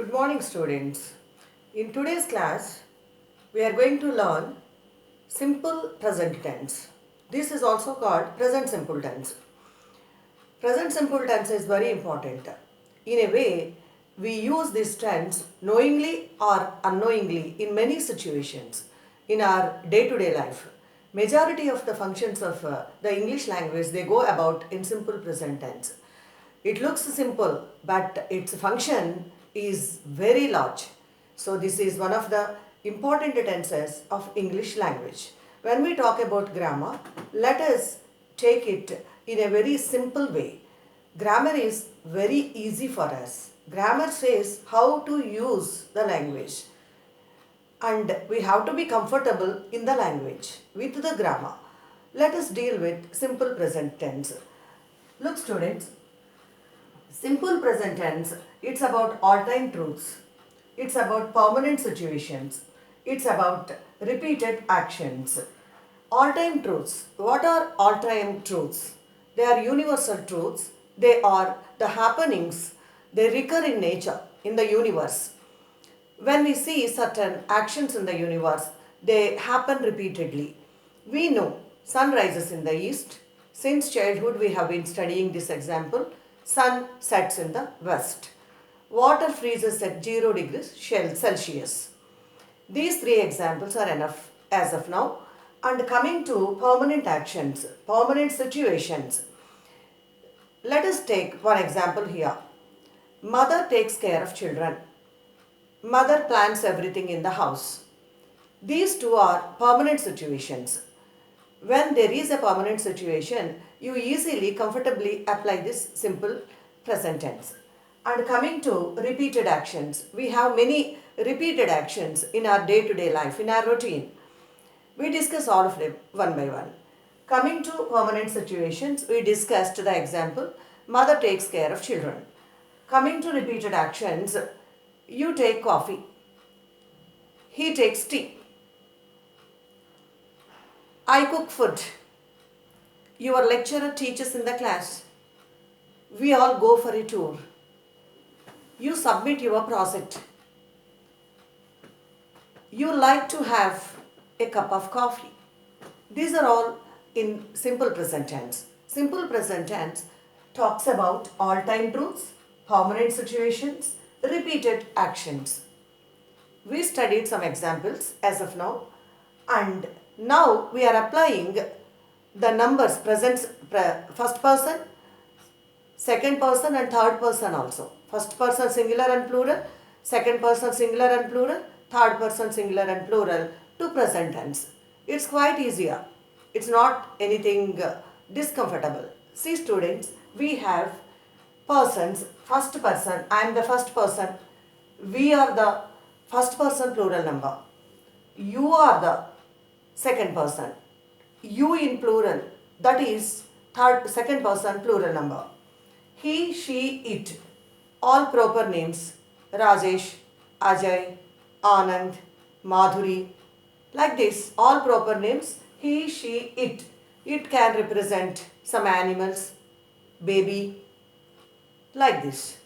Good morning, students. In today's class, we are going to learn simple present tense. This is also called present simple tense. Present simple tense is very important. In a way, we use this tense knowingly or unknowingly in many situations in our day-to-day life. Majority of the functions of the English language, they go about in simple present tense. It looks simple, but its function is very large. So this is one of the important tenses of English language. When we talk about grammar, let us take it in a very simple way. Grammar is very easy for us. Grammar says how to use the language. And we have to be comfortable in the language with the grammar. Let us deal with simple present tense. Look, students. Simple present tense, it's about all-time truths. It's about permanent situations. It's about repeated actions. All-time truths. What are all-time truths? They are universal truths. They are the happenings. They recur in nature, in the universe. When we see certain actions in the universe, they happen repeatedly. We know sun rises in the east. Since childhood, we have been studying this example. Sun sets in the west. Water freezes at 0 degrees Celsius. These three examples are enough as of now. And coming to permanent actions, permanent situations. Let us take one example here. Mother takes care of children. Mother plans everything in the house. These two are permanent situations. When there is a permanent situation, you easily, comfortably apply this simple present tense. And coming to repeated actions, we have many repeated actions in our day-to-day life, in our routine. We discuss all of them one by one. Coming to permanent situations, we discussed the example, mother takes care of children. Coming to repeated actions, you take coffee, he takes tea. I cook food. Your lecturer teaches in the class. We all go for a tour. You submit your project. You like to have a cup of coffee. These are all in simple present tense. Simple present tense talks about all-time truths, permanent situations, repeated actions. We studied some examples as of now, and now we are applying the numbers present first person, second person and third person also. First person singular and plural, second person singular and plural, third person singular and plural to present tense. It's quite easier. It's not anything discomfortable. See, students, we have persons, first person, I am the first person, we are the first person plural number, you are the second person, you in plural, that is second person plural number, he, she, it, all proper names, Rajesh, Ajay, Anand, Madhuri, like this, all proper names, he, she, it can represent some animals, baby, like this.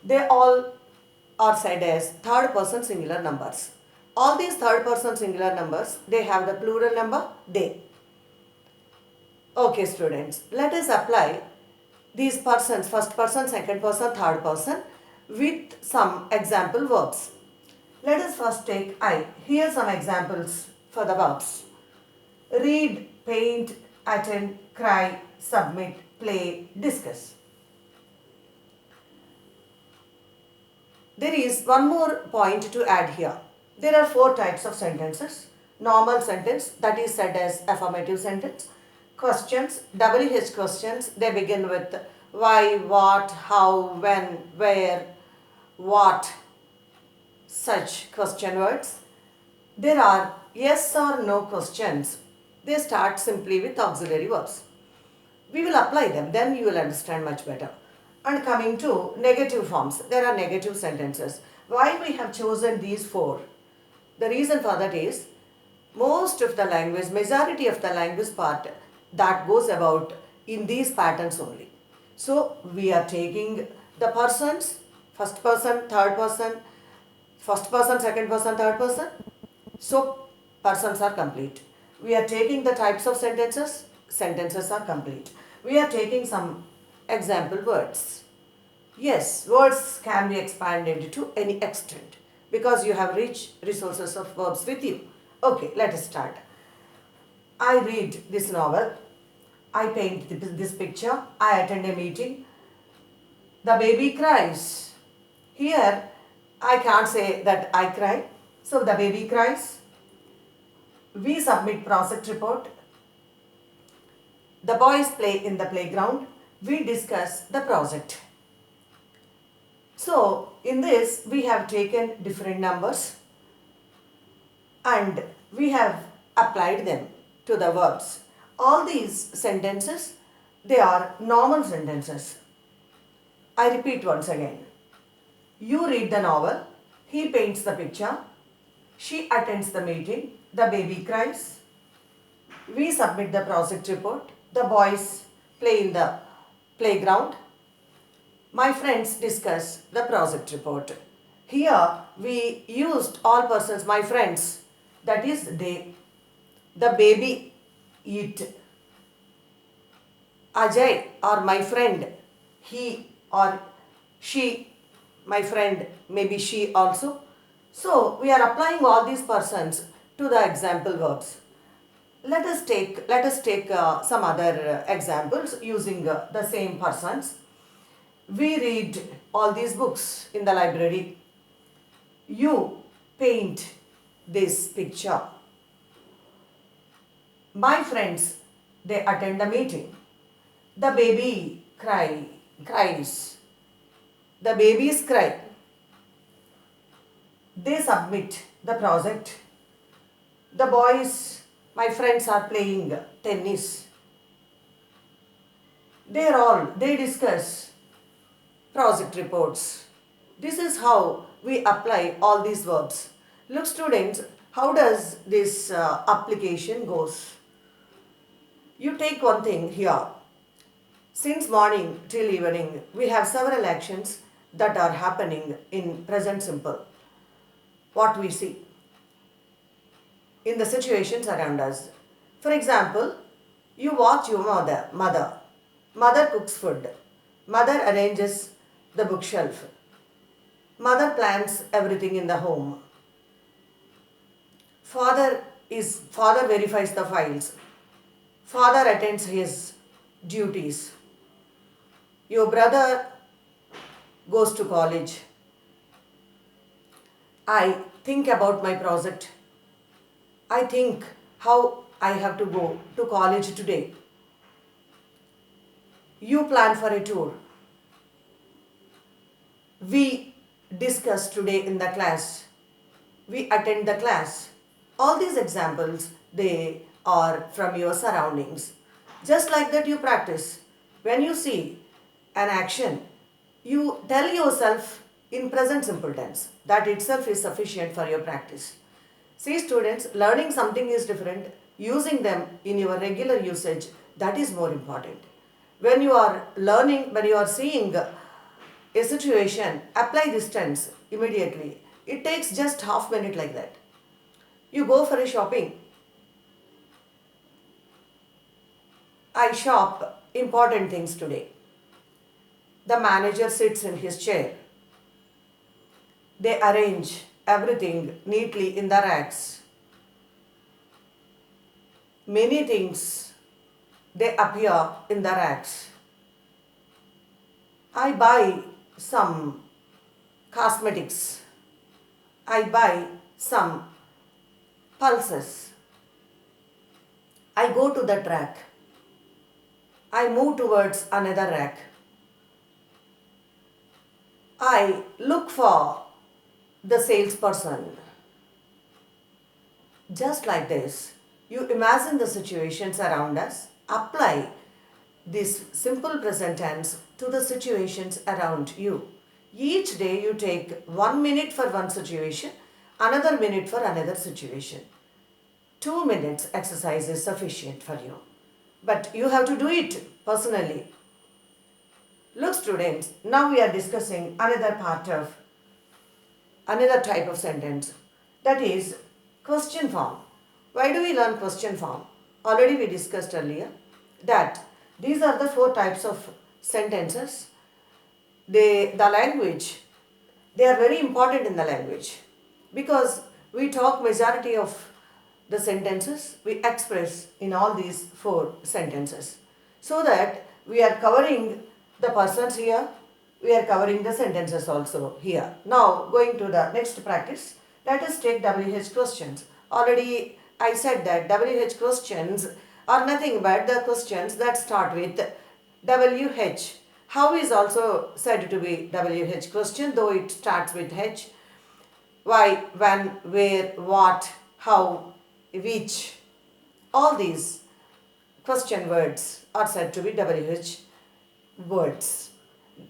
They all are said as third person singular numbers. All these third person singular numbers, they have the plural number they. Okay, students, let us apply these persons, first person, second person, third person with some example verbs. Let us first take I. Here are some examples for the verbs. Read, paint, attend, cry, submit, play, discuss. There is one more point to add here. There are 4 types of sentences. Normal sentence, that is said as affirmative sentence. Questions, WH questions, they begin with why, what, how, when, where, what, such question words. There are yes or no questions. They start simply with auxiliary verbs. We will apply them, then you will understand much better. And coming to negative forms, there are negative sentences. Why we have chosen these 4? The reason for that is, most of the language, majority of the language part that goes about in these patterns only. So, we are taking the persons, first person, third person, first person, second person, third person. So persons are complete. We are taking the types of sentences, sentences are complete. We are taking some example words. Yes, words can be expanded to any extent because you have rich resources of verbs with you. Okay, let us start. I read this novel. I paint this picture. I attend a meeting. The baby cries. Here, I can't say that I cry. So the baby cries. We submit project report. The boys play in the playground. We discuss the project. So in this we have taken different numbers and we have applied them to the verbs. All these sentences, they are normal sentences. I repeat once again. You read the novel. He paints the picture. She attends the meeting. The baby cries. We submit the project report. The boys play in the playground. My friends discuss the project report. Here we used all persons, my friends, that is they. The baby eat. Ajay or my friend, he or she, my friend, maybe she also. So we are applying all these persons to the example verbs. Let us take some other examples using the same persons. We read all these books in the library. You paint this picture. My friends, they attend the meeting. The baby cries. The babies cry. They submit the project. The boys, my friends, are playing tennis. They discuss project reports. This is how we apply all these verbs. Look students, how does this application goes? You take one thing here. Since morning till evening, we have several actions that are happening in present simple. What we see in the situations around us. For example, you watch your mother. Mother cooks food. Mother arranges the bookshelf. Mother plans everything in the home. Father verifies the files. Father attends his duties. Your brother goes to college. I think about my project. I think how I have to go to college today. You plan for a tour. We discuss today in the class. We attend the class. All these examples, they are from your surroundings. Just like that you practice. When you see an action, you tell yourself in present simple tense. That itself is sufficient for your practice. See students, learning something is different. Using them in your regular usage, that is more important. When you are learning, when you are seeing a situation, apply this tense immediately. It takes just half minute like that. You go for a shopping. I shop important things today. The manager sits in his chair. They arrange everything neatly in the racks. Many things, they appear in the racks. I buy some cosmetics. I buy some pulses. I go to that rack. I move towards another rack. I look for the salesperson. Just like this, you imagine the situations around us, apply this simple present tense to the situations around you. Each day you take 1 minute for one situation, another minute for another situation. 2 minutes exercise is sufficient for you. But you have to do it personally. Look students, now we are discussing another part of another type of sentence, that is question form. Why do we learn question form? Already we discussed earlier that these are the four types of sentences. The language, they are very important in the language because we talk majority of the sentences we express in all these four sentences, so that we are covering the persons here, we are covering the sentences also here. Now going to the next practice, let us take WH questions. Already I said that WH questions are nothing but the questions that start with WH. How is also said to be WH question, though it starts with H. Why, when, where, what, how, which, all these question words are said to be WH words.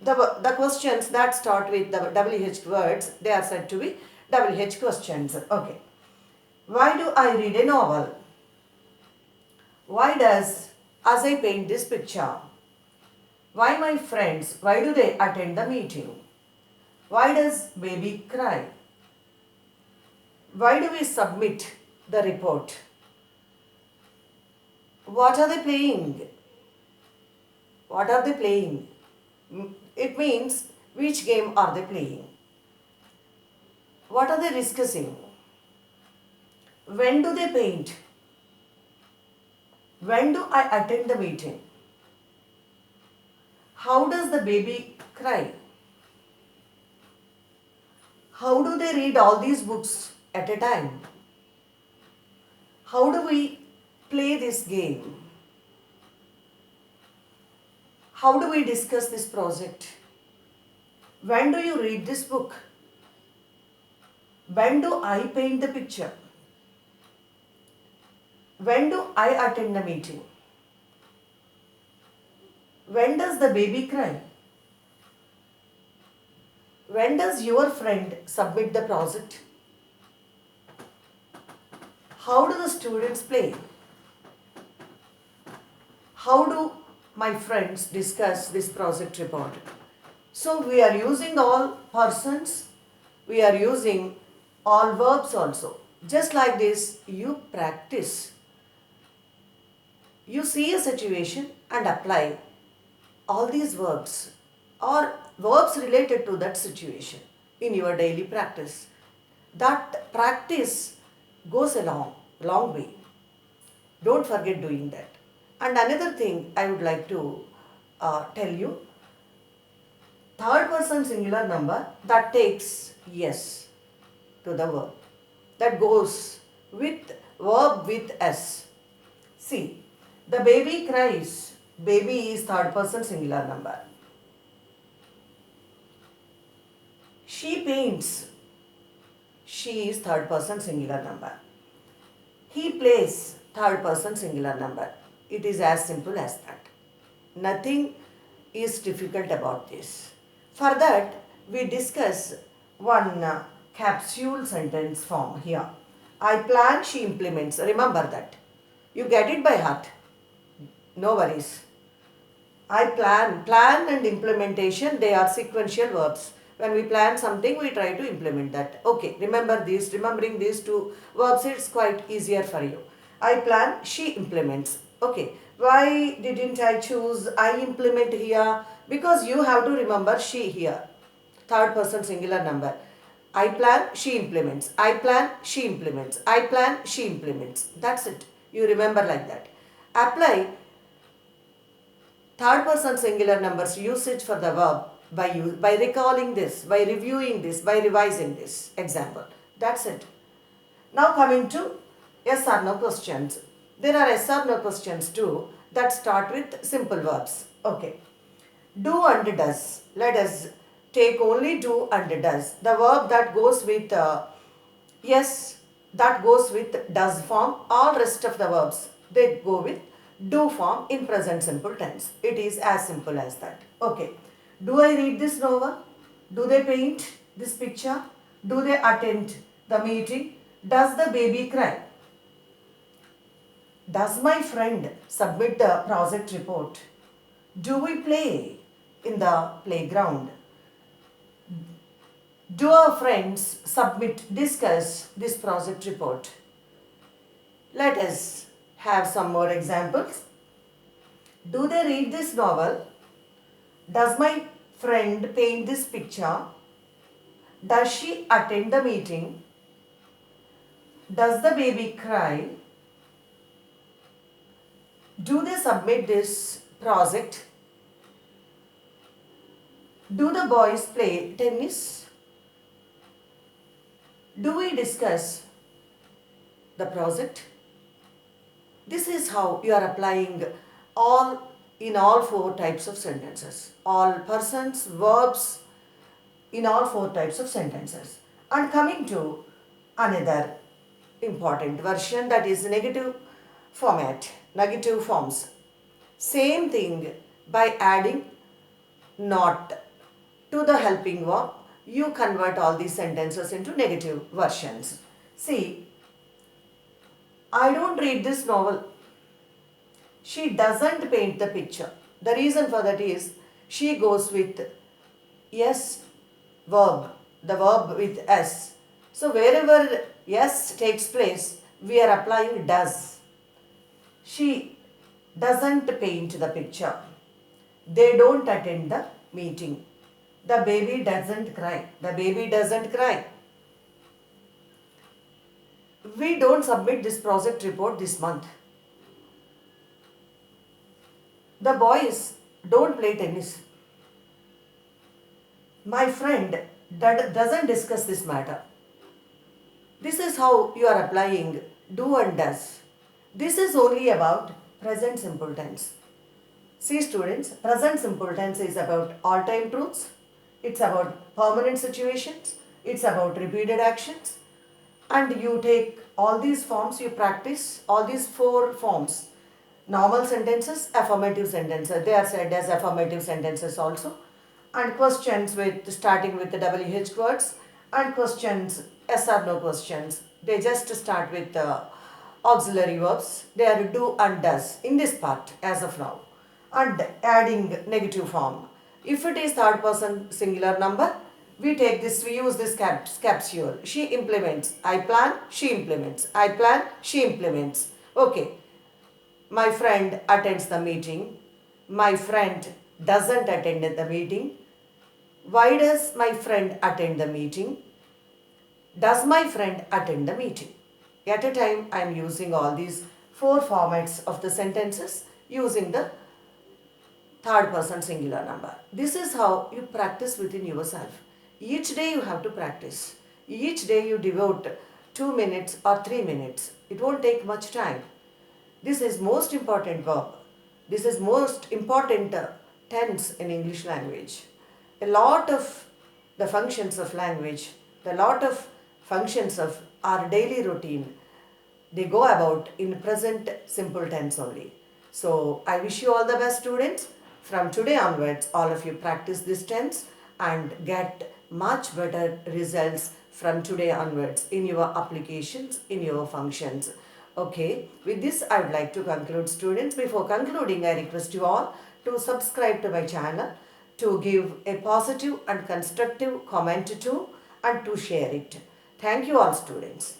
The questions that start with the WH words, they are said to be WH questions. Okay. Why do I read a novel? Why does Ajay paint this picture? Why my friends, why do they attend the meeting? Why does baby cry? Why do we submit the report? What are they playing? What are they playing? It means which game are they playing? What are they discussing? When do they paint? When do I attend the meeting? How does the baby cry? How do they read all these books at a time? How do we play this game? How do we discuss this project? When do you read this book? When do I paint the picture? When do I attend the meeting? When does the baby cry? When does your friend submit the project? How do the students play? How do my friends discuss this project report? So we are using all persons, we are using all verbs also. Just like this, you practice. You see a situation and apply all these verbs or verbs related to that situation in your daily practice. That practice goes a long way. Don't forget doing that. And another thing I would like to tell you, third person singular number that takes yes to the verb, that goes with verb with s. See, the baby cries. Baby is third person singular number. She paints. She is third person singular number. He plays, third person singular number. It is as simple as that. Nothing is difficult about this. For that, we discuss one capsule sentence form here. I plan, she implements. Remember that. You get it by heart. No worries. I plan and implementation, they are sequential verbs. When we plan something, we try to implement that. Okay, remember this, remembering these two verbs, it's quite easier for you. I plan, she implements. Okay, why didn't I choose I implement here? Because you have to remember she here. Third person singular number. I plan, she implements. I plan, she implements. I plan, she implements. That's it. You remember like that. Apply third person singular numbers usage for the verb by recalling this, by reviewing this, by revising this example. That's it. Now coming to yes or no questions. There are yes or no questions too that start with simple verbs. Okay. Do and does. Let us take only do and does. The verb that goes with yes, that goes with does form. All rest of the verbs, they go with do form in present simple tense. It is as simple as that. Okay. Do I read this novel? Do they paint this picture? Do they attend the meeting? Does the baby cry? Does my friend submit the project report? Do we play in the playground. Do our friends discuss this project report? Let us have some more examples. Do they read this novel? Does my friend paint this picture? Does she attend the meeting? Does the baby cry? Do they submit this project? Do the boys play tennis? Do we discuss the project? This is how you are applying in all four types of sentences. All persons, verbs in all four types of sentences. And coming to another important version, that is negative format, negative forms. Same thing, by adding not to the helping verb, you convert all these sentences into negative versions. See, I don't read this novel. She doesn't paint the picture. The reason for that is she goes with yes verb, the verb with s. So wherever yes takes place, we are applying does. She doesn't paint the picture. They don't attend the meeting. The baby doesn't cry. The baby doesn't cry. We don't submit this project report this month. The boys don't play tennis. My friend doesn't discuss this matter. This is how you are applying do and does. This is only about present simple tense. See students, present simple tense is about all-time truths. It's about permanent situations. It's about repeated actions. And you take all these forms, you practice all these four forms. Normal sentences, affirmative sentences. They are said as affirmative sentences also. And questions starting with the WH words, and questions, yes or no questions. They just start with auxiliary verbs. They are do and does in this part as of now. And adding negative form. If it is third person singular number, we use this capsule. She implements. I plan, she implements. I plan, she implements. Okay. My friend attends the meeting. My friend doesn't attend the meeting. Why does my friend attend the meeting? Does my friend attend the meeting? At a time, I am using all these four formats of the sentences using the third person singular number. This is how you practice within yourself. Each day you have to practice. Each day you devote 2 minutes or 3 minutes. It won't take much time. This is most important verb. This is most important tense in English language. A lot of the functions of language, a lot of functions of our daily routine, they go about in present simple tense only. So I wish you all the best students. From today onwards, all of you practice this tense and get much better results from today onwards in your applications, in your functions. Okay, with this I would like to conclude students. Before concluding, I request you all to subscribe to my channel, to give a positive and constructive comment to, and to share it. Thank you all students.